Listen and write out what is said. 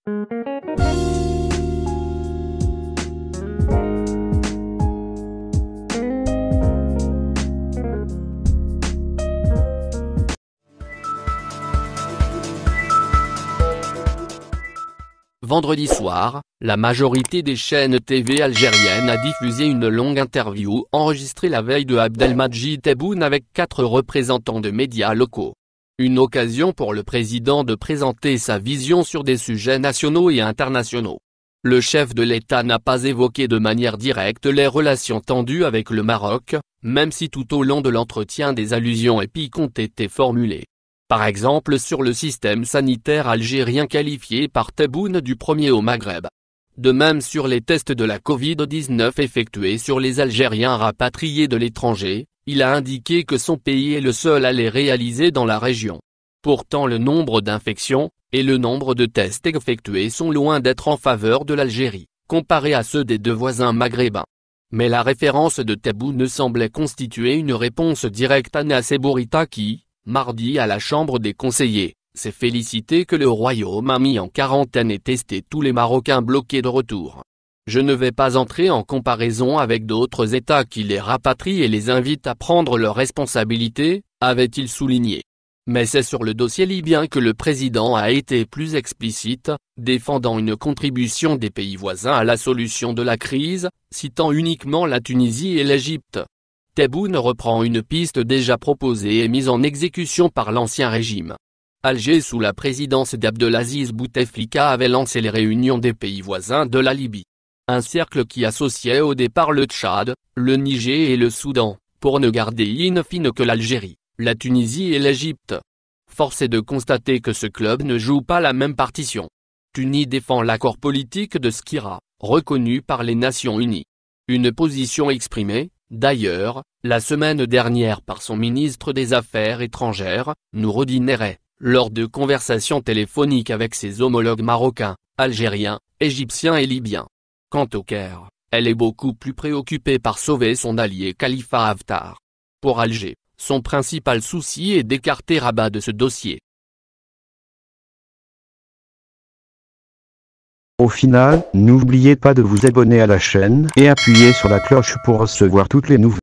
Vendredi soir, la majorité des chaînes TV algériennes a diffusé une longue interview enregistrée la veille de Abdelmadjid Tebboune avec 4 représentants de médias locaux. Une occasion pour le président de présenter sa vision sur des sujets nationaux et internationaux. Le chef de l'État n'a pas évoqué de manière directe les relations tendues avec le Maroc, même si tout au long de l'entretien des allusions épiques ont été formulées. Par exemple sur le système sanitaire algérien qualifié par Tebboune du premier au Maghreb. De même sur les tests de la Covid-19 effectués sur les Algériens rapatriés de l'étranger, il a indiqué que son pays est le seul à les réaliser dans la région. Pourtant le nombre d'infections, et le nombre de tests effectués sont loin d'être en faveur de l'Algérie, comparés à ceux des 2 voisins maghrébins. Mais la référence de Tebboune semblait constituer une réponse directe à Nassé Bourita qui, mardi à la Chambre des conseillers, s'est félicité que le Royaume a mis en quarantaine et testé tous les Marocains bloqués de retour. Je ne vais pas entrer en comparaison avec d'autres États qui les rapatrient et les invitent à prendre leurs responsabilités, avait-il souligné. Mais c'est sur le dossier libyen que le président a été plus explicite, défendant une contribution des pays voisins à la solution de la crise, citant uniquement la Tunisie et l'Égypte. Tebboune reprend une piste déjà proposée et mise en exécution par l'ancien régime. Alger sous la présidence d'Abdelaziz Bouteflika avait lancé les réunions des pays voisins de la Libye. Un cercle qui associait au départ le Tchad, le Niger et le Soudan, pour ne garder in fine que l'Algérie, la Tunisie et l'Égypte. Force est de constater que ce club ne joue pas la même partition. Tunis défend l'accord politique de Skira, reconnu par les Nations Unies. Une position exprimée, d'ailleurs, la semaine dernière par son ministre des Affaires étrangères, Noureddin Néré, lors de conversations téléphoniques avec ses homologues marocains, algériens, égyptiens et libyens. Quant au Caire, elle est beaucoup plus préoccupée par sauver son allié Khalifa Haftar. Pour Alger, son principal souci est d'écarter Rabat de ce dossier. Au final, n'oubliez pas de vous abonner à la chaîne et appuyer sur la cloche pour recevoir toutes les nouvelles.